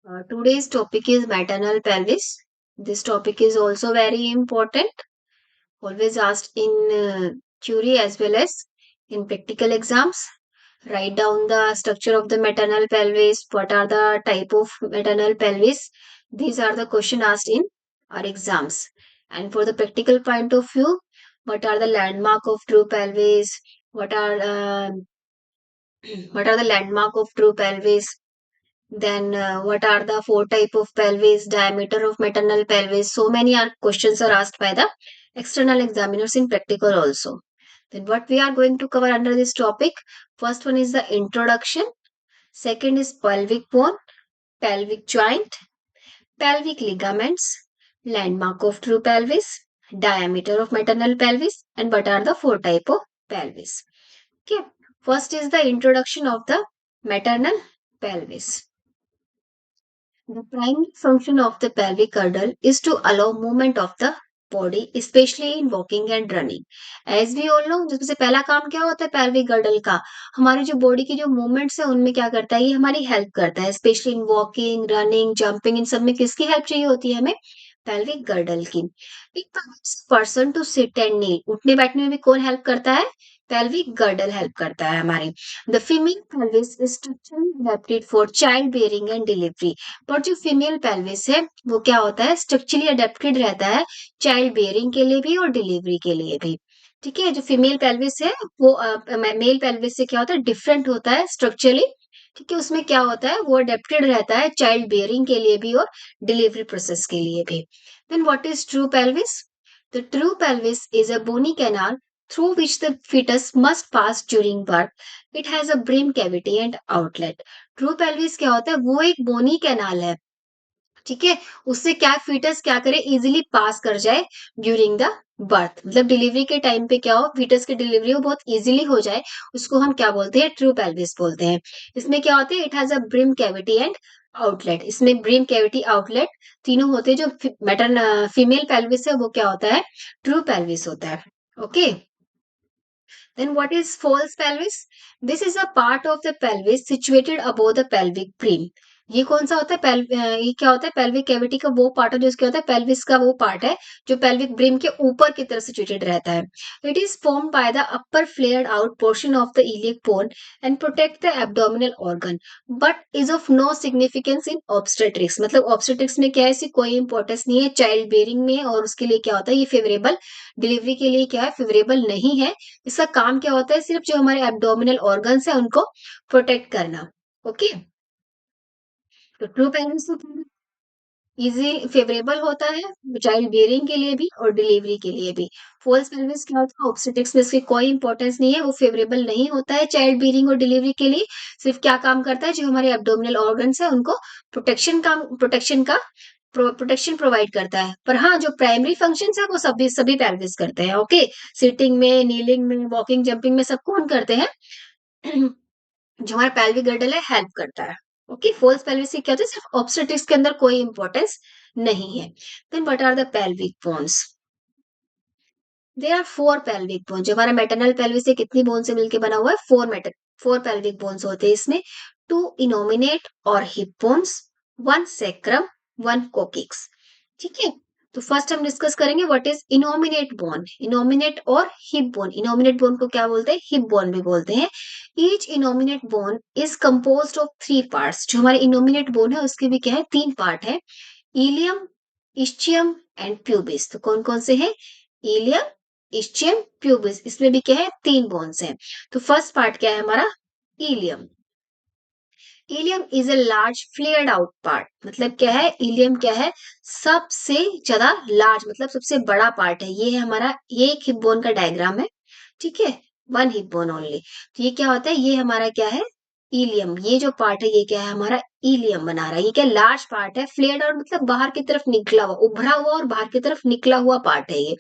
Today's topic is maternal pelvis. This topic is also very important, always asked in theory as well as in practical exams. Write down the structure of the maternal pelvis. What are the type of maternal pelvis? These are the question asked in our exams. And for the practical point of view, what are the landmark of true pelvis? What are what are the landmark of true pelvis? Then, what are the four type of pelvis, diameter of maternal pelvis? So many are questions are asked by the external examiners in practical also. Then, what we are going to cover under this topic? First one is the introduction. Second is pelvic bone, pelvic joint, pelvic ligaments, landmark of true pelvis, diameter of maternal pelvis, and what are the four type of pelvis. Okay. First is the introduction of the maternal pelvis. The primary function of the pelvic girdle is to allow movement of the body, especially in walking and running. As we all know, जिसमें से पहला काम क्या होता है pelvic girdle का? हमारी जो बॉडी की जो मूवमेंट्स है उनमें क्या करता है? ये हमारी हेल्प करता है, specially in walking, running, jumping, इन सब में किसकी हेल्प चाहिए होती है हमें? pelvic girdle की. It permits person to sit and kneel. उठने बैठने में भी कौन हेल्प करता है? pelvic girdle हेल्प करता है हमारी. The female pelvis is structurally adapted for child bearing and delivery. पर जो फीमेल पेल्विस है वो क्या होता है? स्ट्रक्चरली अडेप्टेड रहता है चाइल्ड बेयरिंग के लिए भी और डिलीवरी के लिए भी. ठीक है, जो फीमेल पेल्विस है वो मेल पेल्विस से क्या होता है? डिफरेंट होता है स्ट्रक्चरली. ठीक है, उसमें क्या होता है? वो अडेप्टेड रहता है चाइल्ड बेयरिंग के लिए भी और डिलीवरी प्रोसेस के लिए भी. Then what is true pelvis? The true pelvis is a bony canal through which the fetus must pass during birth. It has a brim cavity and outlet. True pelvis क्या होता है? वो एक बोनी canal है. ठीक है, उससे क्या फीटस क्या करे? इजीली पास कर जाए ड्यूरिंग द बर्थ. मतलब डिलीवरी के टाइम पे क्या हो? फीटस की डिलीवरी हो बहुत इजीली हो जाए, उसको हम क्या बोलते हैं? ट्रू पेल्विस बोलते हैं. इसमें क्या होता है? It has a brim cavity and outlet. इसमें ब्रिम कैविटी आउटलेट तीनों होते हैं. जो मैटर्न फीमेल पेल्विस है वो क्या होता है? ट्रू पेल्विस होता है. Okay. Then what is false pelvis? This is a part of the pelvis situated above the pelvic brim. ये कौन सा होता है? ये क्या होता है? पेल्विक कैविटी का वो पार्ट है जो क्या होता है? पेल्विस का वो पार्ट है जो पेल्विक ब्रिम के ऊपर की तरफ सिचुएटेड रहता है. It is formed by the upper flared out portion of the iliac bone and protect the abdominal organ but is of no significance in obstetrics. मतलब ऑब्स्टेट्रिक्स में क्या है? ऐसी कोई इंपॉर्टेंस नहीं है चाइल्ड बेयरिंग में, और उसके लिए क्या होता है? ये फेवरेबल डिलीवरी के लिए क्या है? फेवरेबल नहीं है. इसका काम क्या होता है? सिर्फ जो हमारे एब्डोमिनल ऑर्गन्स है उनको प्रोटेक्ट करना. ओके. तो ट्रू पेरेंट्स इजी फेवरेबल होता है चाइल्ड बियरिंग के लिए भी और डिलीवरी के लिए भी. फॉल्स पेल्विस क्या होता है? ऑब्स्टेट्रिक्स में इसकी कोई इंपॉर्टेंस नहीं है, वो फेवरेबल नहीं होता है चाइल्ड बियरिंग और डिलीवरी के लिए. सिर्फ क्या काम करता है? जो हमारे एब्डोमिनल ऑर्गन्स है उनको प्रोटेक्शन प्रोवाइड करता है. पर हाँ, जो प्राइमरी फंक्शन है वो सभी सभी पेल्विस करते हैं. ओके. सिटिंग में, नीलिंग में, वॉकिंग, जंपिंग में सब कौन करते हैं? जो हमारा पेल्विक गर्डल है हेल्प करता है. ओके. फॉल्स पेल्विस क्या होता है? सिर्फ ऑब्स्टेट्रिक्स के अंदर कोई इंपॉर्टेंस नहीं है. Then what are the pelvic bones? There are four pelvic bone. जो हमारा मेटरनल पेल्विस है कितनी बोन से मिलकर बना हुआ है? फोर पेल्विक बोन्स होते हैं इसमें. टू इनोमिनेट और hip bones, one sacrum, one coccyx. ठीक है. तो फर्स्ट हम डिस्कस करेंगे what is innominate bone. Innominate और हिप बोन. इनोमिनेट बोन को क्या बोलते हैं? हिप बोन भी बोलते हैं. Each innominate bone is composed of three parts. जो हमारे इनोमिनेट बोन है उसके भी क्या है? तीन पार्ट है. Ilium, ischium and pubis. तो कौन कौन से हैं? Ilium, ischium, pubis. इसमें भी क्या है? तीन बोन्स हैं. तो फर्स्ट पार्ट क्या है हमारा? Ilium. Ilium is a large flared out part. मतलब क्या है? इलियम क्या है? सबसे ज्यादा लार्ज, मतलब सबसे बड़ा पार्ट है. ये है हमारा, ये एक हिप बोन का डायग्राम है. ठीक है. One hip bone only. तो ये क्या होता है? ये हमारा क्या है? इलियम. ये जो पार्ट है ये क्या है? हमारा इलियम बना रहा है. ये क्या? लार्ज पार्ट है. फ्लेयर्ड और मतलब बाहर की तरफ निकला हुआ, उभरा हुआ और बाहर की तरफ निकला हुआ पार्ट है ये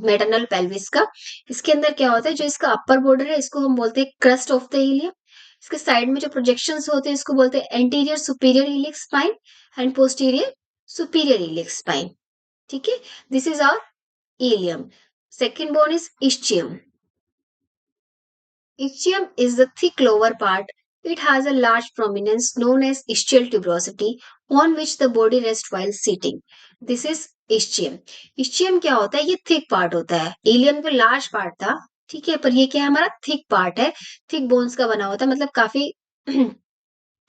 मेटरनल पेल्विस का. इसके अंदर क्या होता है? जो इसका अपर बॉर्डर है इसको हम बोलते हैं क्रस्ट ऑफ द इलियम. इसके साइड में जो प्रोजेक्शंस होते हैं इसको बोलते हैं anterior superior iliac spine and posterior superior iliac spine. ठीक है. This is our ilium. Second bone is ischium. Ischium is the thick lower part It has a large prominence known as ischial tuberosity on which the body rests while sitting. This is ischium. Ischium क्या होता है? ये thick part होता है. Ilium तो large part था, ठीक है, पर ये क्या है? हमारा थिक पार्ट है, थिक बोन्स का बना होता है, मतलब काफी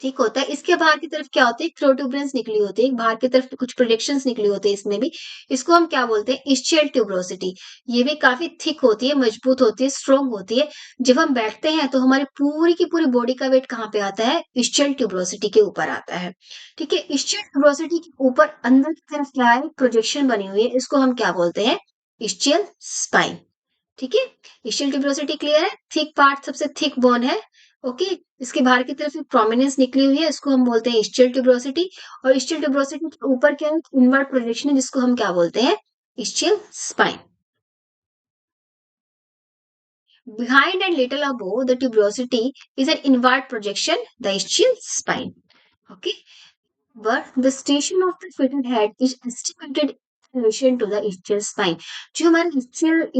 ठीक होता है. इसके बाहर की तरफ क्या होती है? प्रोट्यूबरेंस निकली होती है, बाहर की तरफ कुछ प्रोजेक्शंस निकली होती है इसमें भी. इसको हम क्या बोलते हैं? Ischial tuberosity. ये भी काफी थिक होती है, मजबूत होती है, स्ट्रोंग होती है. जब हम बैठते हैं तो हमारी पूरी की पूरी बॉडी का वेट कहाँ पे आता है? इस्चियल ट्यूबरोसिटी के ऊपर आता है. ठीक है, इस्चियल ट्यूबरोसिटी के ऊपर अंदर की तरफ क्या है? प्रोजेक्शन बनी हुई है, इसको हम क्या बोलते हैं? Ischial spine. ठीक है, इस्चियल ट्यूबरोसिटी क्लियर है? थिक पार्ट सबसे थिक बोन है. ओके, इसके बाहर की तरफ एक प्रोमिनेंस निकली हुई है, इसको हम बोलते हैं इस्चियल ट्यूबरोसिटी. और इस्चियल ट्यूबरोसिटी के ऊपर क्या है? इनवर्ट प्रोजेक्शन है, जिसको हम क्या बोलते हैं? Ischial spine. Behind and little above the tuberosity is an inward projection, the ischial spine. Okay, but the station of the fitted head is estimated in relation to the ischial spine. जो हमारा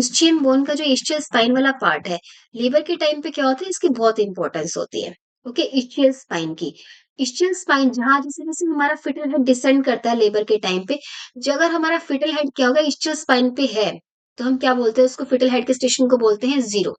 ischial bone का जो ischial spine वाला part है, labour के time पे क्या होता है? इसकी बहुत इंपॉर्टेंस होती है. ओके, ischial spine की. ischial spine जहां जैसे जैसे हमारा फिटल हेड डिसेंड करता है लेबर के टाइम पे, जो अगर हमारा फिटल हेड क्या होगा? ischial spine पे है, तो हम क्या बोलते हैं? उसको फिटल हेड के स्टेशन को बोलते हैं जीरो.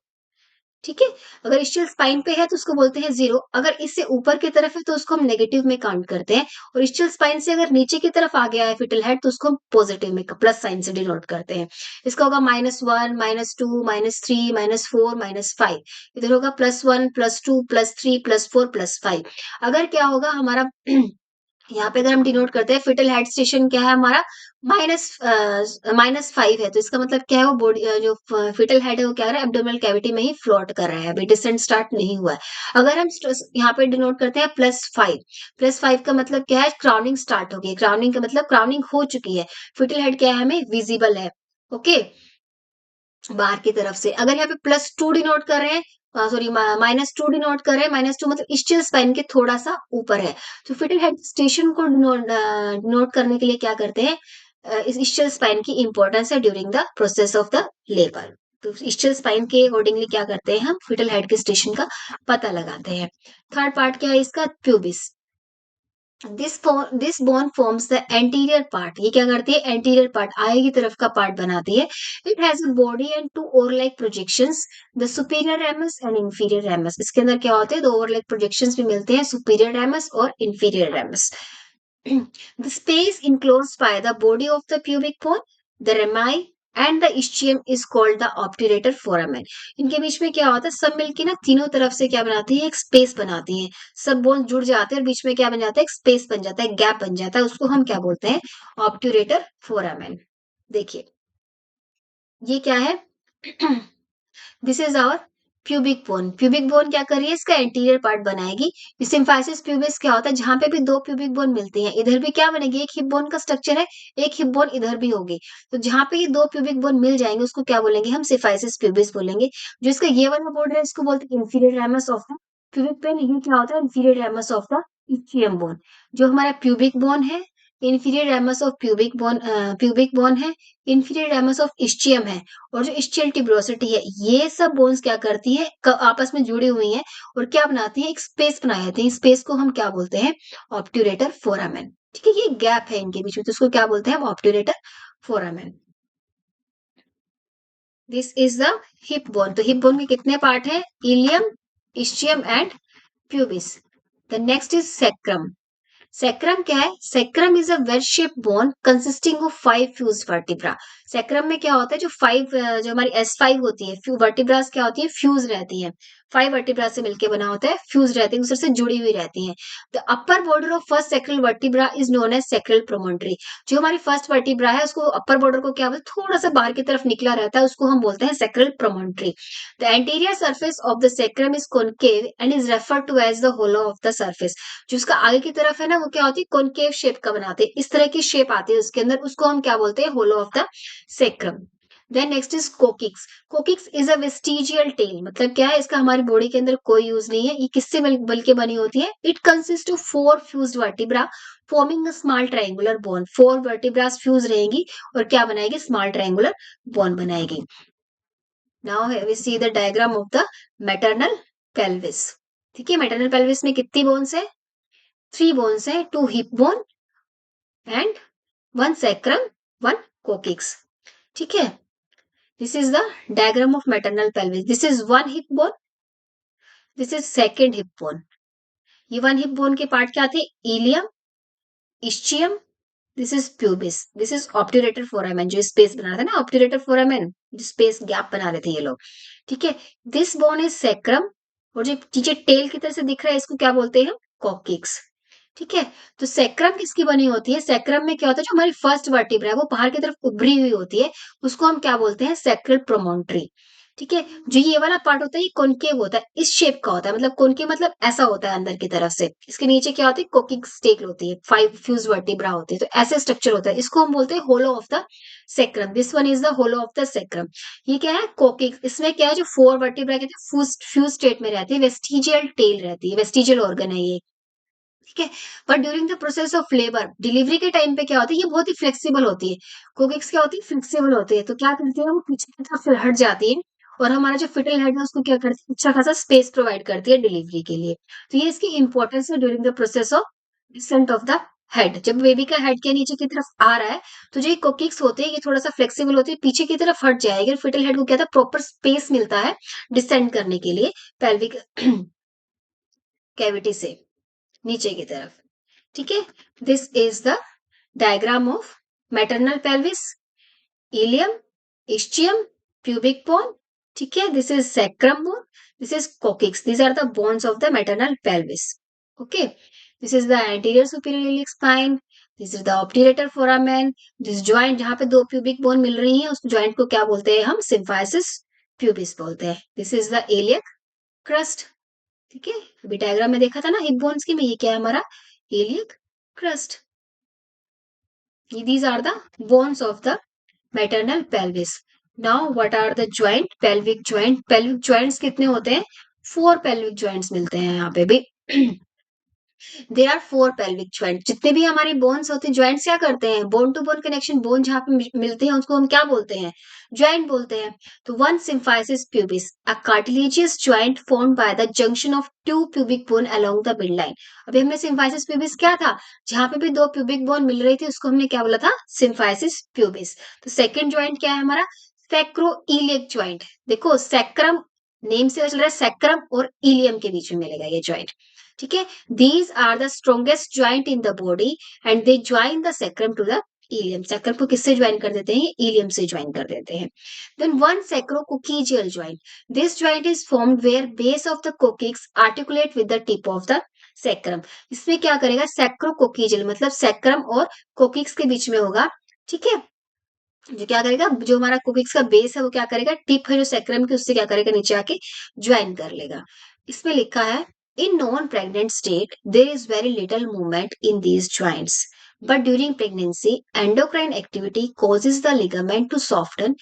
ठीक है, अगर इस्चियल स्पाइन पे है तो उसको बोलते हैं जीरो. अगर इससे ऊपर की तरफ है तो उसको हम नेगेटिव में काउंट करते हैं. और इस्चियल स्पाइन से अगर नीचे की तरफ आ गया है फिटल हेड, तो उसको हम पॉजिटिव में प्लस साइन से डिनोट करते हैं. इसका होगा -1, -2, -3, -4, -5. इधर होगा +1, +2, +3, +4, +5. अगर क्या होगा हमारा यहाँ पे अगर हम डिनोट करते हैं, फिटल हेड स्टेशन क्या है हमारा? माइनस -5 है, तो इसका मतलब क्या है? वो बॉडी जो फिटल हेड है वो क्या कर रहा है? एब्डोमिनल कैविटी में ही फ्लोट कर रहा है, अभी डिसेंट स्टार्ट नहीं हुआ है. अगर हम यहाँ पे डिनोट करते हैं +5, +5 का मतलब क्या है? क्राउनिंग स्टार्ट हो गई. क्राउनिंग का मतलब क्राउनिंग हो चुकी है. फिटल हेड क्या है? हमें विजिबल है. ओके, बाहर की तरफ से. अगर यहाँ पे +2 डिनोट कर रहे हैं, सॉरी -2 डिनोट कर रहे हैं, -2 मतलब इस्चियल स्पाइन के थोड़ा सा ऊपर है. तो फिटल हेड स्टेशन को नोट करने के लिए क्या करते हैं? इस इस्चियल स्पाइन की इंपॉर्टेंस है during the process of the labour. तो इस्चियल स्पाइन के अकॉर्डिंगली क्या करते हैं? हम फिटल हेड के स्टेशन का पता लगाते हैं. थर्ड पार्ट क्या है इसका? Pubis. This bone forms the anterior part. ये क्या करती है? एंटीरियर पार्ट, आगे की तरफ का पार्ट बनाती है. It has a body and two overlap projections, the superior ramus and inferior ramus. इसके अंदर क्या होते हैं? दो ओवरलैप प्रोजेक्शंस भी मिलते हैं, सुपीरियर रेमस और inferior ramus. The space enclosed by the body of the pubic bone, the rami and the ischium is called the obturator foramen. इनके बीच में क्या होता है? सब मिलके ना तीनों तरफ से क्या बनाती है? एक स्पेस बनाती है. सब बोन जुड़ जाते हैं और बीच में क्या बन जाता है? एक स्पेस बन जाता है, गैप बन जाता है. उसको हम क्या बोलते हैं? Obturator foramen. देखिए, ये क्या है? This is our pubic bone. Pubic bone क्या कर रही है? इसका एंटीरियर पार्ट बनाएगी. सिम्फाइसिस प्यूबिस क्या होता है? जहां पे भी दो प्यूबिक बोन मिलते हैं, इधर भी क्या बनेगी? एक हिप बोन का स्ट्रक्चर है, एक हिप बोन इधर भी होगी. तो जहां पे ये दो प्यूबिक बोन मिल जाएंगे उसको क्या बोलेंगे? हम सिफाइसिस प्यूबिस बोलेंगे. जो इसका ये वाला बोर्ड है इसको बोलते हैं inferior ramus of the pubic bone. ये क्या होता है? Inferior ramus of the ischium bone. जो हमारा प्यूबिक बोन है, inferior ramus of pubic bone है, इंफीरियर रेमस ऑफ इस्चियम है, और जो इस्चियल ट्यूबरोसिटी है, ये सब बोन्स क्या करती है? आपस में जुड़ी हुई हैं और क्या बनाती है? एक स्पेस बना देती है. स्पेस को हम क्या बोलते हैं? Obturator foramen. ठीक है, ये गैप है इनके बीच में, तो उसको क्या बोलते हैं? Obturator foramen. This is the hip bone. तो हिप बोन के कितने पार्ट है? Ilium, ischium and pubis. The next is sacrum. Sacrum क्या है? Sacrum is a well shape bone consisting of 5 fuse vertebra. Sacrum में क्या होता है? जो 5 जो हमारी S5 होती है, वर्टिब्रास क्या होती है? फ्यूज रहती है. 5 वर्टिब्रा से मिलकर बना होता है, फ्यूज रहती है, दूसरे से जुड़ी हुई रहती है. The upper border of first sacral vertebra is known as sacral promontory. जो हमारी फर्स्ट वर्टिब्रा है उसको अपर बॉर्डर को क्या बोलते हैं? थोड़ा सा बाहर की तरफ निकला रहता है, उसको हम बोलते हैं sacral promontory. The anterior surface of the sacrum is concave and is referred to as the hollow of the surface. जो उसका आगे की तरफ है ना, वो क्या होती है? कॉनकेव शेप का बनाते हैं. इस तरह की शेप आती है उसके अंदर, उसको हम क्या बोलते हैं? Hollow of the sacrum. Then next is coccyx. Coccyx is a vestigial tail. मतलब क्या है? इसका हमारी बॉडी के अंदर कोई यूज नहीं है. ये किससे बल के बनी होती है? It consist of 4 fused vertebra forming a small triangular bone. 4 vertebras fuse रहेंगी और क्या बनाएगी? स्मॉल ट्रायंगुलर बोन बनाएगी. Now we see the diagram of the maternal pelvis. ठीक है, मैटरनल पेल्विस में कितनी बोन्स है? 3 बोन्स है, 2 hip bone and 1 sacrum, 1 coccyx. ठीक है, this is the diagram of maternal pelvis. This is 1 hip bone, this is second hip bone. ये 1 hip bone के पार्ट क्या थे? Ilium, ischium, this is pubis, this is obturator foramen, जो space बना रहा था ना, ऑब्ट्यूरेटर फोरामेन, जो स्पेस गैप बना रहे थे ये लोग। ठीक है, दिस बोन इज सैक्रम, और जो नीचे टेल की तरह से दिख रहा है इसको क्या बोलते हैं? कॉकिक्स। ठीक है, तो सैक्रम किसकी बनी होती है? सैक्रम में क्या होता है, जो हमारी फर्स्ट वर्टिब्रा है वो बाहर की तरफ उभरी हुई होती है, उसको हम क्या बोलते हैं? Sacral promontory. ठीक है, जो ये वाला पार्ट होता है ये कॉनकेव होता है, इस शेप का होता है, मतलब कॉनकेव मतलब ऐसा होता है अंदर की तरफ से। इसके नीचे क्या होती है? कोकिंग स्टेक होती है, 5 फ्यूज वर्टिब्रा होती है, तो ऐसे स्ट्रक्चर होता है, इसको हम बोलते हैं hollow of the sacrum. This one is the hollow of the sacrum. ये क्या है? कोकिंग। इसमें क्या है, जो 4 वर्टिब्रा कहते हैं फ्यूज फ्यूज स्टेट में रहती है, वेस्टिजियल टेल रहती है, वेस्टिजियल ऑर्गन है ये। ठीक है, but during the process of labour, delivery के टाइम पे क्या होता है, ये बहुत ही फ्लेक्सिबल होती है। कोकिक्स क्या होती है? फ्लेक्सिबल होती है, तो क्या करती है वो पीछे की तरफ हट जाती है, और हमारा जो फिटल हेड है उसको क्या करती है? अच्छा खासा स्पेस प्रोवाइड करती है डिलीवरी के लिए। तो ये इसकी इंपॉर्टेंस है during the process of descent of the head. जब बेबी का हेड के नीचे की तरफ आ रहा है, तो जो ये कोकिक्स होते हैं ये थोड़ा सा फ्लेक्सिबल होती है, पीछे की तरफ हट जाएगी, और फिटल हेड को क्या था? प्रॉपर स्पेस मिलता है डिसेंड करने के लिए पेल्विक कैविटी से नीचे की तरफ। ठीक है, this is the diagram of maternal pelvis, ilium, ischium, pubic bone. ठीक है, this is sacrum bone, this is coccyx, these are the bones of the maternal pelvis. Okay, this is the anterior superior iliac spine, this is the obturator foramen, this joint जहां पे दो pubic bone मिल रही है उस joint को क्या बोलते हैं हम? symphysis pubis बोलते हैं। this is the iliac crust. ठीक है, अभी डायग्राम में देखा था ना हिप बोन्स की में, ये क्या है हमारा? iliac crust. These are the bones of the maternal pelvis. Now what are the joint? Pelvic joint. Pelvic joints कितने होते हैं? 4 pelvic joints मिलते हैं यहाँ पे भी। There are 4 pelvic joint। जितने भी हमारे बोन्स होते हैं, ज्वाइंट्स क्या करते हैं? Bone to bone connection, bone जहां पे मिलते हैं उसको हम क्या बोलते हैं? ज्वाइंट बोलते हैं। तो one symphysis pubis, a cartilaginous joint formed by the junction of two pubic bone along the midline। अभी हमने symphysis pubis क्या था? जहां पे भी दो pubic bone मिल रही थी उसको हमने क्या बोला था? symphysis pubis। तो सेकेंड ज्वाइंट क्या है हमारा? sacroiliac joint। देखो सैक्रम, नेम से चल रहा है सैक्रम और इलियम के बीच में मिलेगा ये ज्वाइंट। ठीक है, these are the strongest joint in the body and they join the sacrum to the ilium। sacrum को किससे ज्वाइन कर देते हैं? ilium से ज्वाइन कर देते हैं। then one sacrococcygeal joint, this joint is formed where base of the coccyx articulate with the tip of the sacrum। इसमें क्या करेगा? sacrococcygeal मतलब sacrum और coccyx के बीच में होगा। ठीक है, जो क्या करेगा, जो हमारा कोकिक्स का बेस है वो क्या करेगा? टिप है जो सैक्रम की उससे क्या करेगा? नीचे आके ज्वाइन कर लेगा। इसमें लिखा है in non pregnant state there is very little movement in these joints, but during pregnancy endocrine activity causes the ligament to soften,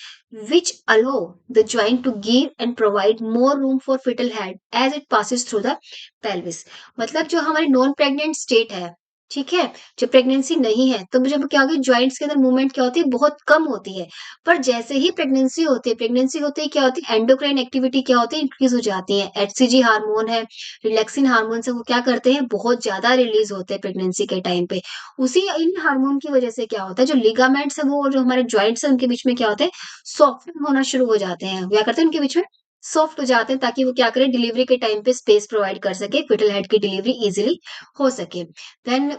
which allow the joint to give and provide more room for fetal head as it passes through the pelvis। मतलब जो हमारी non pregnant state है, ठीक है, जब pregnancy नहीं है तो जब क्या होगी, ज्वाइंट्स के अंदर मूवमेंट क्या होती है? बहुत कम होती है। पर जैसे ही प्रेगनेंसी होती है, प्रेगनेंसी होते ही क्या होती है? एंडोक्राइन एक्टिविटी क्या होती है? इंक्रीज हो जाती है। एचसीजी हार्मोन है, रिलैक्सिन हार्मोन से वो क्या करते हैं? बहुत ज्यादा रिलीज होते हैं प्रेगनेंसी के टाइम पे। उसी इन हार्मोन की वजह से क्या होता है, जो लिगामेंट्स है वो और जो हमारे ज्वाइंट्स है उनके बीच में क्या होते हैं? सॉफ्टन होना शुरू हो जाते हैं। क्या करते हैं? उनके बीच में सॉफ्ट हो जाते हैं, ताकि वो क्या करें? डिलीवरी के टाइम पे स्पेस प्रोवाइड कर सके, फिटल हेड की डिलीवरी इजिली हो सके। Then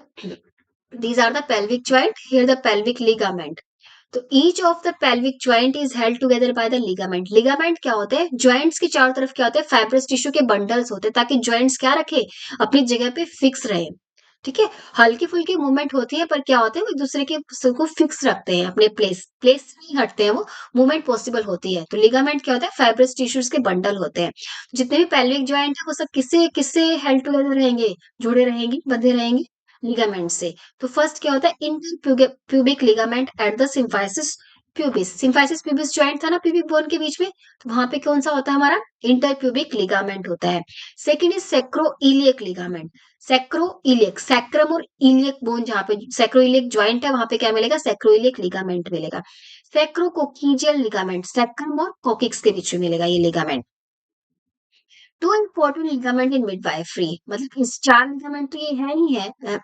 these are the pelvic joint, here the pelvic ligament। तो each of the pelvic joint is held together by the ligament। ligament क्या होते हैं? joints के चारों तरफ क्या होते हैं? fibrous tissue के bundles होते हैं, ताकि joints क्या रखे? अपनी जगह पे फिक्स रहे। ठीक है, हल्की फुल्की मूवमेंट होती है पर क्या होते हैं? वो एक दूसरे के को फिक्स रखते हैं अपने प्लेस नहीं हटते हैं वो, मूवमेंट पॉसिबल होती है। तो लिगामेंट क्या होता है? फाइब्रस टिश्यूज के बंडल होते हैं। जितने भी पेल्विक ज्वाइंट है वो सब किससे किससे हेल्ड टुगेदर रहेंगे? जुड़े रहेंगे, बंधे रहेंगे लिगामेंट से। तो फर्स्ट क्या होता है? Inter pubic ligament at the symphysis pubis. Symphysis pubis joint था ना प्यूबिक बोन के बीच में, तो वहां पे कौन सा होता है हमारा? इंटर प्यूबिक लिगामेंट होता है। Second is sacroiliac ligament. Sacroiliac, sacrum और इलियक बोन जहां पे सेक्रोइलियक ज्वाइंट है वहां पे क्या मिलेगा? सेक्रोइलियक लिगामेंट मिलेगा। सेक्रोकोकिजियल लिगामेंट, सैक्रम और कोकिक्स के बीच में मिलेगा ये ligament. Two important ligament in midwifery, मतलब इस 4 लिगामेंट तो ये है ही है।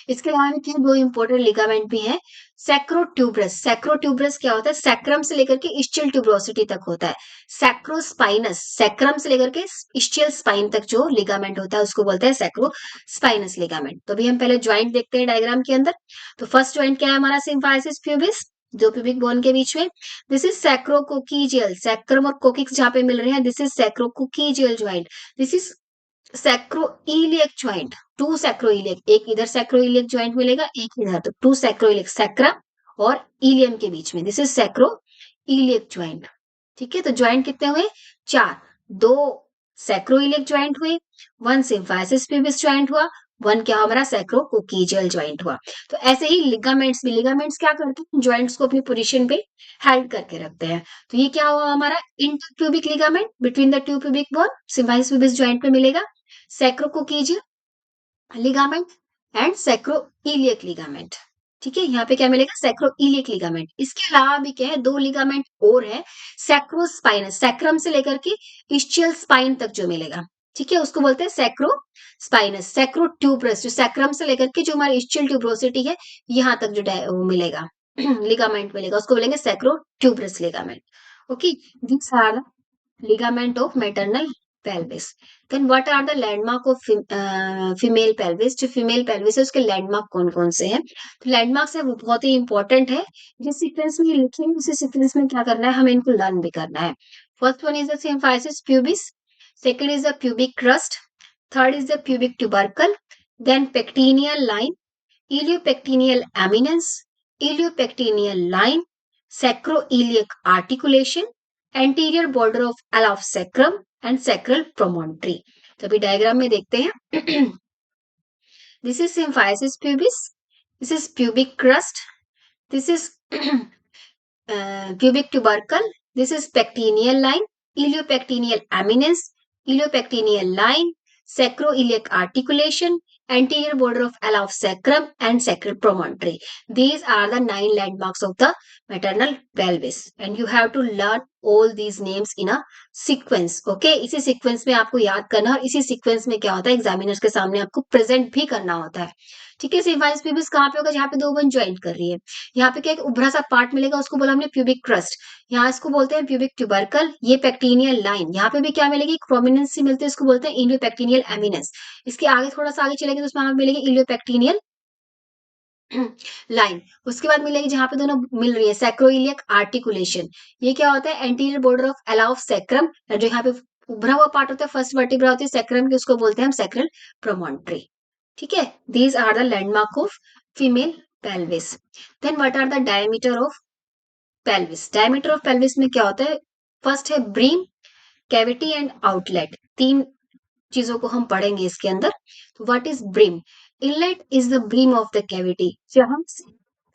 इसके अलावा भी क्या 2 इम्पोर्टेंट लिगामेंट भी हैं। सैक्रोट्यूबरस, सैक्रोट्यूबरस क्या होता है? सैक्रम से लेकर के इस्चियल ट्यूबरोसिटी तक होता है। सैक्रोस्पाइनस, सैक्रम से लेकर के इस्चियल स्पाइन तक जो लिगामेंट होता है उसको बोलते हैं सैक्रोस्पाइनस लिगामेंट। तो अभी हम पहले ज्वाइंट देखते हैं डायग्राम के अंदर। तो फर्स्ट ज्वाइंट क्या है हमारा? सिम्फाइसिस प्यूबिस, जो प्यूबिक बोन के बीच में। दिस इज सैक्रोकोकीजियल, सैक्रम और कोकिक्स जहां पे मिल रहे हैं, this is sacrococcygeal joint. This is sacroiliac joint, two sacroiliac, एक इधर सैक्रोइलियक ज्वाइंट मिलेगा, एक इधर, तो टू सैक्रोइलियक, सैक्रम और इलियम के बीच में, दिस इज सैक्रोइलियक ज्वाइंट। ठीक है, तो ज्वाइंट कितने हुए? 4। 2 सैक्रोइलियक ज्वाइंट हुए, 1 सिम्फाइसिस प्यूबिस ज्वाइंट हुआ, 1 क्या हमारा? सैक्रोकोकीजियल ज्वाइंट हुआ। तो ऐसे ही लिगामेंट्स भी, लिगामेंट्स क्या करते हैं? ज्वाइंट्स को अपनी पोजीशन पे हेल्ड करके रखते हैं। तो ये क्या हुआ हमारा? Interpubic ligament between the two pubic bone, symphysis pubis joint में मिलेगा sacrococcygeal ligament and sacroiliac ligament. ठीक है, यहाँ पे क्या मिलेगा? Sacroiliac ligament. इसके अलावा भी क्या है? 2 लिगामेंट और है, सैक्रोस्पाइनस, सैक्रम से लेकर के इस्चियल स्पाइन तक जो मिलेगा, ठीक है, उसको बोलते हैं सैक्रोस्पाइनस। सैक्रोट्यूबरस, जो सैक्रम से लेकर के जो हमारी इस्चियल ट्यूबरोसिटी है यहाँ तक जो वो मिलेगा लिगामेंट मिलेगा, उसको बोलेंगे sacrotuberous ligament. Okay, these are the ligament of maternal pelvis. Then what are the landmark of female pelvis? जो फीमेल pelvis है उसके लैंडमार्क कौन कौन से हैं? तो लैंडमार्क्स है वो बहुत ही इंपॉर्टेंट है, जिस सीक्वेंस में ये लिखेंगे उसी सीक्वेंस में क्या करना है, हमें इनको लर्न भी करना है। First one is the symphysis pubis, second is the pubic crust, third is the pubic tubercle, then pectineal line, iliopectineal eminence, iliopectineal line, sacroiliac articulation, anterior border of alveolar sacrum and sacral promontory। तो अभी diagram में देखते हैं। This is symphysis pubis, this is pubic crust, this is pubic tubercle, this is pectineal line, iliopectineal eminence, iliopectineal line, sacroiliac articulation, anterior border of alveolar sacrum and sacral promontory. These are the 9 landmarks of the maternal pelvis and you have to learn all these names in a sequence. Okay, इसी sequence में आपको याद करना और इसी sequence में क्या होता है एग्जामिनर्स के सामने आपको प्रेजेंट भी करना होता है। ठीक है, सिम्फाइसिस प्यूबिस कहाँ पे होगा? जहाँ पे 2 बोन ज्वाइंट कर रही है। यहाँ पे क्या एक उभरा सा पार्ट मिलेगा, उसको बोला हमने प्यूबिक क्रस्ट, यहाँ इसको बोलते हैं प्यूबिक ट्यूबरकल। ये पेक्टिनियल लाइन, यहाँ पे भी क्या मिलेगी? प्रोमिनेंस सी मिलती है, इसको बोलते हैं इलियोपेक्टिनियल एमिनेंस। इसके आगे थोड़ा सा आगे चलेंगे तो उसमें हमें मिलेगी इलियोपेक्टिनियल लाइन। उसके बाद मिलेगी जहां पे दोनों मिल रही है सैक्रोइलियक आर्टिकुलेशन। ये क्या होता है? Anterior border of allow sacrum, जो यहाँ पे उभरा हुआ पार्ट होता है, फर्स्ट वर्टिब्रा होती है सैक्रम की, उसको बोलते हैं हम सैक्रल प्रोमोन्ट्री। ठीक है, these are the landmark of female pelvis. Then what are the diameter of pelvis? Diameter of pelvis में क्या होता है? फर्स्ट है ब्रीम, कैविटी एंड आउटलेट। 3 चीजों को हम पढ़ेंगे इसके अंदर। तो what is brim? Inlet is the brim of the cavity, जहां से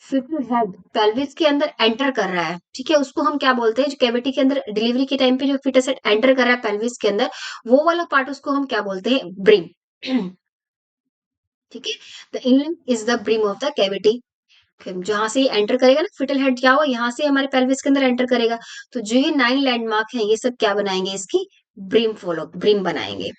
फीटल हेड पेल्विस के अंदर एंटर कर रहा है। ठीक है, उसको हम क्या बोलते हैं? जो कैविटी के अंदर डिलीवरी के टाइम पे जो फीटस हेड एंटर कर रहा है पेल्विस के अंदर, वो वाला पार्ट उसको हम क्या बोलते हैं? ब्रीम। ठीक है, the inlet is the brim of the cavity. जहां से एंटर करेगा ना फिटल हेड, क्या हुआ? यहाँ से हमारे पेल्विस के अंदर एंटर करेगा। तो जो ये 9 लैंडमार्क है ये सब क्या बनाएंगे? इसकी ब्रीम बनाएंगे।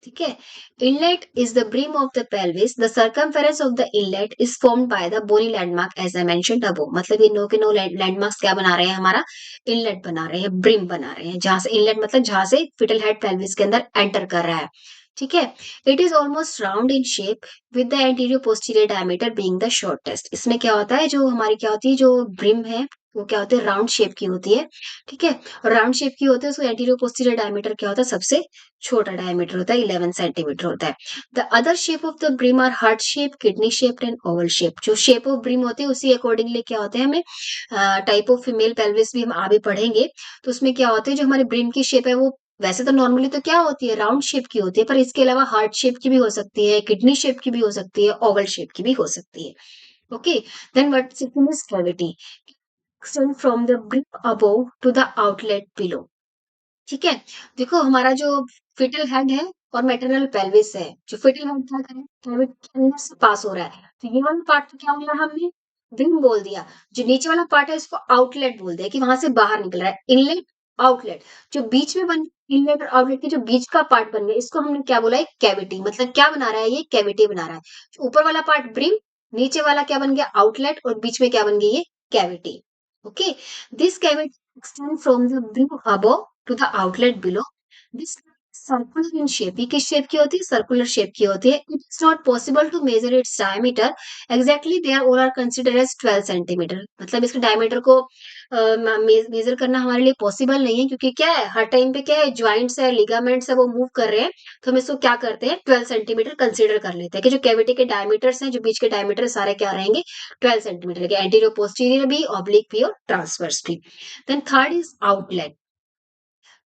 ठीक है, inlet is the brim of the pelvis, the circumference of the inlet is formed by the bony landmark as I mentioned above. मतलब ये 9 के 9 लैंडमार्क्स क्या बना रहे हैं? हमारा इनलेट बना रहे हैं, ब्रीम बना रहे हैं, जहां से इनलेट मतलब जहां से फिटल हेड पेल्विस के अंदर एंटर कर रहा है। ठीक है, it is almost round in shape with the anterior posterior diameter being the shortest. इसमें क्या होता है? जो हमारी क्या होती है, जो ब्रिम है वो क्या होती है? राउंड शेप की होती है। ठीक है, और राउंड शेप की होती है, उसको एंटीरियर पोस्टीरियर डायमीटर क्या होता है? सबसे छोटा डायमीटर होता है, 11 सेंटीमीटर होता है। The other shape of the brim are heart shape, kidney shape and oval shape. जो शेप ऑफ ब्रिम होती है उसी अकॉर्डिंगली क्या होते हैं, हमें टाइप ऑफ फीमेल पेल्विस भी हम आगे पढ़ेंगे तो उसमें क्या होते हैं, जो हमारे ब्रिम की शेप है वो वैसे तो नॉर्मली तो क्या होती है? राउंड शेप की होती है, पर इसके अलावा हार्ट शेप की भी हो सकती है, किडनी शेप की भी हो सकती है, ओवल शेप की भी हो सकती है। Okay, then what is cavity? Extend from the brim above to the outlet below. ठीक है, देखो हमारा जो फिटल हेड है और मैटरनल पेल्विस है, जो फिटल हेड क्या करें? कैविटी के अंदर से पास हो रहा है, तो ये वाला पार्ट तो क्या बोला हमने? ब्रिम बोल दिया। जो नीचे वाला पार्ट है इसको आउटलेट बोल दिया कि वहां से बाहर निकल रहा है, इनलेट आउटलेट। जो बीच में बन इनलेट और आउटलेट के जो बीच का पार्ट बन गया, इसको हमने क्या बोला है, कैविटी। मतलब क्या बना रहा है ये, कैविटी बना रहा है। जो ऊपर वाला पार्ट ब्रिम, नीचे वाला क्या बन गया, आउटलेट, और बीच में क्या बन गई, ये cavity. Okay, this cavity extend from the brim above to the outlet below. This circular in shape, ये किस शेप की होती है, सर्कुलर शेप की होती है। It is not possible to measure its diameter exactly, they are all are consider as 12 centimetre. मतलब इसके डायमीटर को मेजर करना हमारे लिए पॉसिबल नहीं है, क्योंकि क्या है, हर टाइम पे क्या है, ज्वाइंट्स है, लिगामेंट्स है, वो मूव कर रहे हैं। तो हम इसको क्या करते हैं, 12 सेंटीमीटर कंसीडर कर लेते हैं कि जो कैविटी के डायमीटर्स हैं, जो बीच के डायमीटर सारे क्या रहेंगे, 12 सेंटीमीटर के। एंटीरियर पोस्टीरियर भी, ऑब्लिक भी, और ट्रांसवर्स भी। Then third is outlet.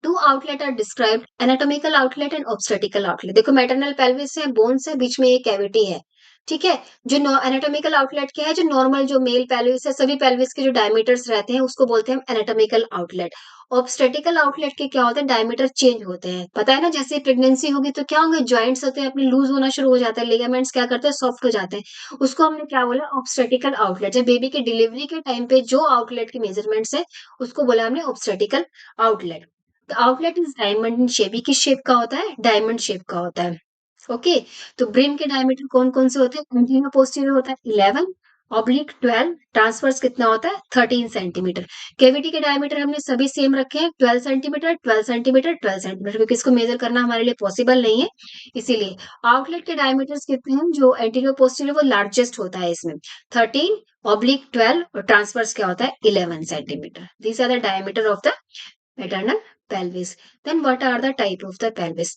Two outlet are described, anatomical outlet and obstetrical outlet. देखो मेटरनल पेल्विस है, बोन्स है, बीच में एक कैविटी है, ठीक है। जो एनाटॉमिकल आउटलेट क्या है, जो नॉर्मल जो मेल पेल्विस है, सभी पेल्विस के जो डायमीटर्स रहते हैं उसको बोलते हैं एनाटॉमिकल आउटलेट। ऑब्स्टेटिकल आउटलेट के क्या होते हैं, डायमीटर चेंज होते हैं। पता है ना, जैसे प्रेगनेंसी होगी तो क्या होंगे, ज्वाइंट्स होते हैं अपने लूज होना शुरू हो जाता है, लिगामेंट्स क्या करते हैं, सॉफ्ट हो जाते हैं। उसको हमने क्या बोला, ऑब्स्टेटिकल आउटलेट। जब बेबी के डिलीवरी के टाइम पे जो आउटलेट की मेजरमेंट्स है, उसको बोला हमने obstetrical outlet. The outlet is diamond in shape, ये किस शेप का होता है, डायमंड शेप का होता है। ओके, तो ब्रेन के डायमीटर कौन कौन से होते हैं, एंटीरियर पोस्टीरियर होता है 11, ऑब्लिक 12, ट्रांसवर्स कितना होता है 13 सेंटीमीटर। कैविटी के डायमीटर हमने सभी सेम रखे हैं, 12 सेंटीमीटर, 12 सेंटीमीटर, 12 सेंटीमीटर, क्योंकि इसको मेजर करना हमारे लिए पॉसिबल नहीं है, इसीलिए। आउटलेट के डायमीटर्स कितने हैं, जो एंटीरियर पोस्टीरियर वो लार्जेस्ट होता है इसमें, 13, ऑब्लिक 12, और ट्रांसवर्स क्या होता है 11 centimetre. These are the diameter of the maternal pelvis. Then what are the type of the pelvis?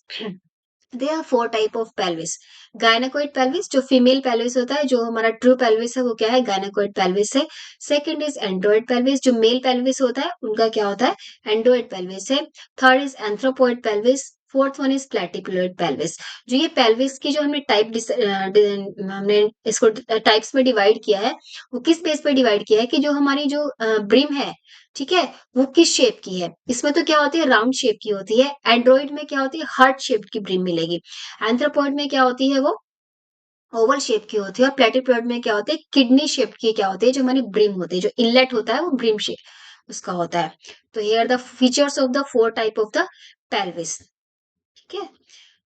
There are four type of pelvis. Gynecoid pelvis, जो फीमेल pelvis होता है, जो हमारा ट्रू pelvis है, वो क्या है, gynecoid pelvis है। सेकंड इज एंड्रोइड pelvis, जो मेल pelvis होता है उनका क्या होता है, एंड्रोइड pelvis है। Third is anthropoid pelvis। Fourth one is platypelloid pelvis। जो ये pelvis की जो हमने हमने इसको टाइप्स में डिवाइड किया है, वो किस बेस पे डिवाइड किया है, कि जो हमारी जो ब्रिम है, ठीक है, वो किस शेप की है। इसमें तो क्या होती है, राउंड शेप की होती है। एंड्रॉइड में क्या होती है, हार्ट शेप की ब्रिम मिलेगी। एंथ्रोपॉइड में क्या होती है, वो ओवल शेप की होती है। और प्लेटिपॉइड में क्या होती है, किडनी शेप की क्या होती है, जो हमारी ब्रिम होती है, जो इनलेट होता है वो ब्रिम शेप उसका होता है। तो here the features of the four type of the pelvis, ठीक है।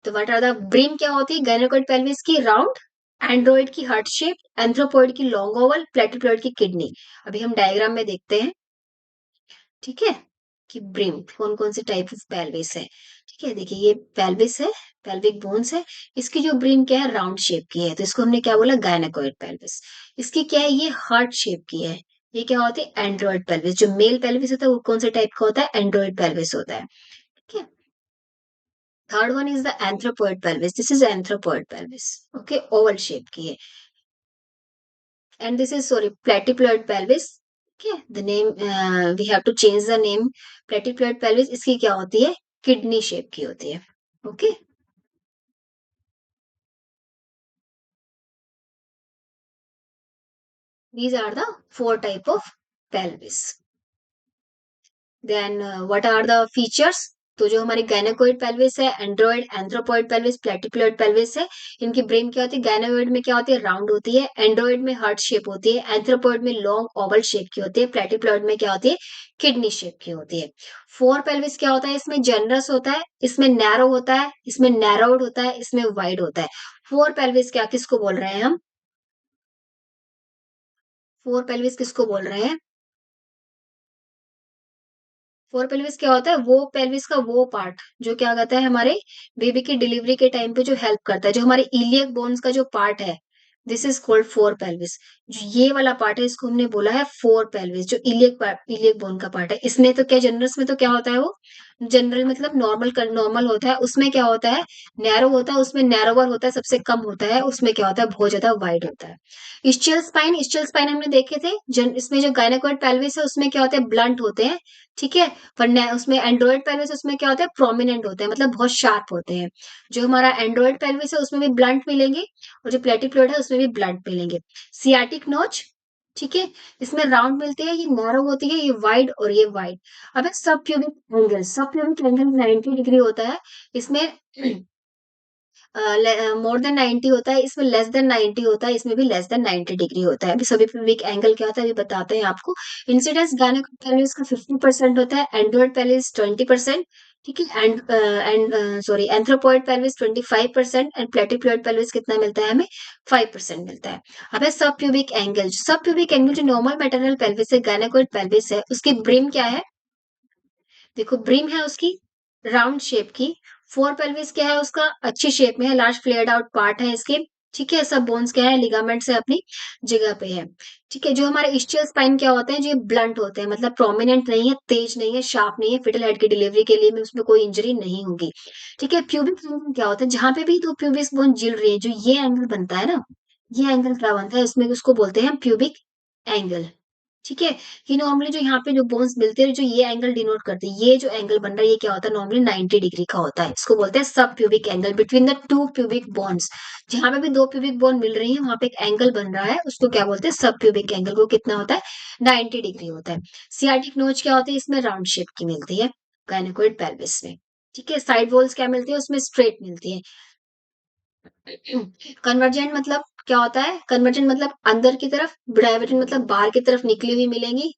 तो व्हाट आर द, ब्रिम क्या होती है, गायनेकोइड पेल्विस की राउंड, एंड्रॉइड की हार्ट शेप, एंथ्रोपॉइड की लॉन्ग ओवल, प्लेटिपॉइड की किडनी। अभी हम डायग्राम में देखते हैं, ठीक है, कि ब्रिम कौन कौन से टाइप ऑफ पेल्विस है। ठीक है, देखिए ये पेल्विस है, पेल्विक बोन्स है। इसकी जो ब्रिम क्या है, राउंड शेप की है, तो इसको हमने क्या बोला, गायनेकोइड पेल्विस। इसकी क्या है, ये हार्ट शेप की है। ये क्या होती है, एंड्रॉइड पेल्विस। जो मेल पेल्विस होता है वो कौन से टाइप का होता है, एंड्रॉइड पेल्विस होता है, ठीक है। Third one is the anthropoid pelvis, this is anthropoid pelvis, okay, Oval shape की है। And this is, sorry, platyploid pelvis. Okay, the name, we have to change the name. Platyploid pelvis इसकी क्या होती है, किडनी शेप की होती है। Okay, these are the four type of pelvis. Then what are the features. तो जो हमारी गायनेकोइड पेल्विस है, android, anthropoid pelvis, platypelloid pelvis है, इनकी ब्रेन क्या होती है, गायनेकोइड में क्या होती है, राउंड होती है, एंड्रॉइड में हार्ट शेप होती है, एंथ्रोपॉइड में लॉन्ग ओवल शेप की होती है, प्लेटिप्लॉइड में क्या होती है, किडनी शेप की होती है। फोर पेल्विस क्या होता है, इसमें जनरस होता है, इसमें नैरो होता है, इसमें नैरोड होता है, इसमें वाइड होता है। फोर पेल्विस क्या किसको बोल रहे हैं हम, फोर पेल्विस किसको बोल रहे हैं, फोर पेल्विस क्या होता है, वो पेल्विस का वो पार्ट जो क्या कहता है, हमारे बेबी की डिलीवरी के टाइम पे जो हेल्प करता है, जो हमारे इलियक बोन्स का जो पार्ट है, this is called four pelvis. जो ये वाला पार्ट है, इसको हमने बोला है फोर पेल्विस, जो इलियक बोन का पार्ट है। इसमें तो क्या, जनरल्स में तो क्या होता है, वो जनरल मतलब नॉर्मल नॉर्मल होता है, उसमें क्या होता है, नैरो होता है, उसमें नैरोवर होता है, सबसे कम होता है, उसमें क्या होता है, बहुत ज्यादा वाइड होता है। इस्चियल स्पाइन हमने देखे थे, इसमें जो गायनेकोइड पेल्विस है उसमें क्या होता है, ब्लंट होते हैं, ठीक है। पर उसमें एंड्रॉइड पेल्विस, उसमें क्या होता है, प्रोमिनेंट होते हैं, मतलब बहुत शार्प होते हैं। जो हमारा एंड्रॉइड पेल्विस है उसमें भी ब्लंट मिलेंगे, और जो प्लेटिप्लॉइड है उसमें भी ब्लंट मिलेंगे। सियाटिक नोच, ठीक है, इसमें राउंड मिलते हैं, ये नैरो होती है, ये वाइड और ये वाइड। अब सब प्यूबिक एंगल, सब प्यूबिक एंगल 90 डिग्री होता है। इसमें मोर देन 90 होता है, इसमें लेस देन 90 होता है, इसमें भी लेस देन 90 डिग्री होता है। अभी सभी वीक एंगल क्या होता है अभी बताते हैं आपको। इंसिडेंस गायनेकोपेनिस का 50% होता है, एंड्रोइड पेनिस 20%, ठीक है। And sorry, anthropoid pelvis 25% and platypelloid pelvis कितना मिलता है हमें? 5% मिलता है। अब है सब प्यूबिक एंगल। सब प्यूबिक एंगल जो नॉर्मल मैटरनल पेल्विस है, गायनेकोइड पेल्विस है, उसकी ब्रिम क्या है? देखो ब्रिम है उसकी राउंड शेप की। फोर पेल्विस क्या है उसका? अच्छी शेप में है, लार्ज फ्लेयर्ड आउट पार्ट है इसके। ठीक है। सब बोन्स क्या है? लिगामेंट्स है, अपनी जगह पे है। ठीक है। जो हमारे इस्चियल स्पाइन क्या होते हैं? जो ब्लंट होते हैं, मतलब प्रोमिनेंट नहीं है, तेज नहीं है, शार्प नहीं है, फिटल हेड की डिलीवरी के लिए में उसमें कोई इंजरी नहीं होगी। ठीक है। प्यूबिक एंगल क्या होता है? जहां पे भी दो प्यूबिक बोन जिल रही है, जो ये एंगल बनता है ना, ये एंगल क्या बनता है उसमें, उसको बोलते हैं प्यूबिक एंगल। ठीक है। ये नॉर्मली जो यहाँ पे जो बोन्स मिलते हैं, जो ये एंगल डिनोट करते हैं, ये जो एंगल बन रहा है, ये क्या होता है? नॉर्मली 90 डिग्री का होता है। इसको बोलते हैं सब pubic angle between the two pubic bones. जहां पे भी दो प्यूबिक बोन मिल रही है, वहां पे एक एंगल बन रहा है, उसको क्या बोलते हैं? सब प्यूबिक एंगल। को कितना होता है? 90 डिग्री होता है। सियाटिक नोच क्या होती है? इसमें राउंड शेप की मिलती है गायनेकोइड पेल्विस में। ठीक है। साइड वॉल्स क्या मिलती है? उसमें स्ट्रेट मिलती है। कन्वर्जेंट मतलब क्या होता है? कन्वर्जेंट मतलब अंदर की तरफ, डाइवर्जेंट मतलब बाहर की तरफ निकली हुई मिलेंगी।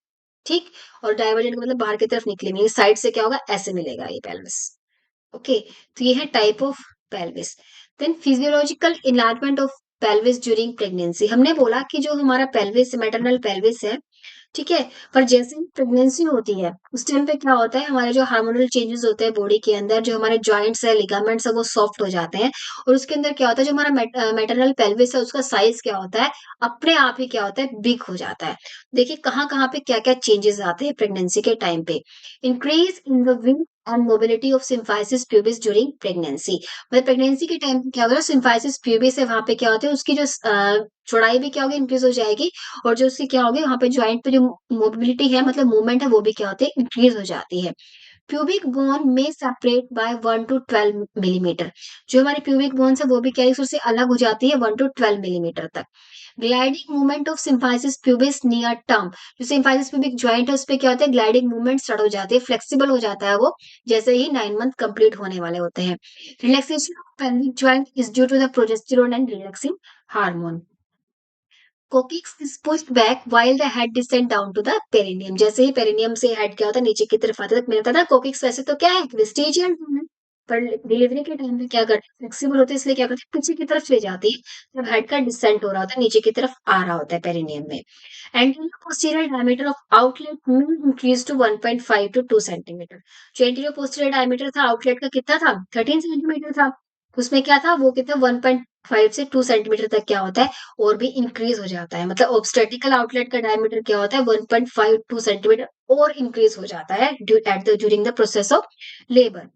ठीक। और डाइवर्जेंट मतलब बाहर की तरफ निकली मिलेगी। साइड से क्या होगा? ऐसे मिलेगा ये पेल्विस। ओके। तो ये है type of pelvis. Then physiological enlargement of pelvis during pregnancy. हमने बोला कि जो हमारा पेल्विस, मैटरनल पेल्विस है, ठीक है, पर जैसे ही प्रेगनेंसी होती है, उस टाइम पे क्या होता है? हमारे जो हार्मोनल चेंजेस होते हैं बॉडी के अंदर, जो हमारे जॉइंट्स है, लिगामेंट्स है, वो सॉफ्ट हो जाते हैं। और उसके अंदर क्या होता है? जो हमारा मैटरनल पेल्विस है, उसका साइज क्या होता है? अपने आप ही क्या होता है? बिग हो जाता है। देखिए कहाँ कहाँ पे क्या क्या चेंजेस आते हैं प्रेगनेंसी के टाइम पे। Increase in the wing and mobility of symphysis pubis during pregnancy. मतलब प्रेगनेंसी के टाइम पे क्या होगा? सिम्फाइसिस प्यूबिस है, वहां पे क्या होता है? उसकी जो चौड़ाई भी क्या होगी? इंक्रीज हो जाएगी। और जो उसकी क्या होगी? वहां पे ज्वाइंट पे जो मोबिलिटी है, मतलब मूवमेंट है, वो भी क्या होती है? इंक्रीज हो जाती है। प्यूबिक बोन में सेपरेट बाय 1 to 12 मिलीमीटर। जो हमारी प्यूबिक बोन्स है, वो भी क्या है? उससे अलग हो जाती है 1 to 12 मिलीमीटर तक। Gliding movement of symphysis pubis near term. जो सिम्फाइसिस प्यूबिक ज्वाइंट है, उस पे क्या होता है? ग्लाइडिंग मूवमेंट स्टार्ट हो जाती है, फ्लेक्सिबल हो जाता है वो, जैसे ही 9 मंथ कंप्लीट होने वाले होते हैं। Relaxation of pelvic joint is due to the progesterone and relaxing hormone. Coccyx is pushed back while the head descend down to the perineum. जैसे ही पेरिनियम से हेड क्या होता है? नीचे की तरफ आता है, मिलता था कोकिक्स। वैसे तो क्या है? वेस्टिजियल है, पर डिलीवरी के टाइम पे क्या करते हैं? फ्लेक्सिबल होते हैं, इसलिए क्या करते हैं? पीछे की तरफ ले जाती है। जब हेड का डिसेंट हो रहा होता है, नीचे की तरफ आ रहा होता है पेरिनियम में। Anterior posterior diameter of outlet में इंक्रीज टू 1.5 to 2 सेंटीमीटर। जो एंटीरियर पोस्टीरियर डायमीटर था आउटलेट का, कितना था? 13 सेंटीमीटर था। उसमें क्या था? वो कितना? 1.5 से 2 सेंटीमीटर तक क्या होता है? और भी इंक्रीज हो जाता है। मतलब ऑब्स्टेटिकल आउटलेट का डायमीटर क्या होता है? 1.5 2 सेंटीमीटर और इंक्रीज हो जाता है at the during the process of labour.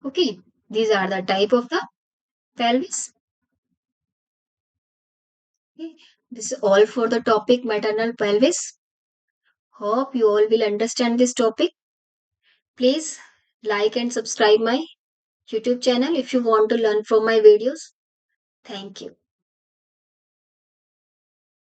Okay. These are the type of the pelvis. Okay. This is all for the topic maternal pelvis. Hope you all will understand this topic. Please like and subscribe my YouTube channel if you want to learn from my videos. Thank you.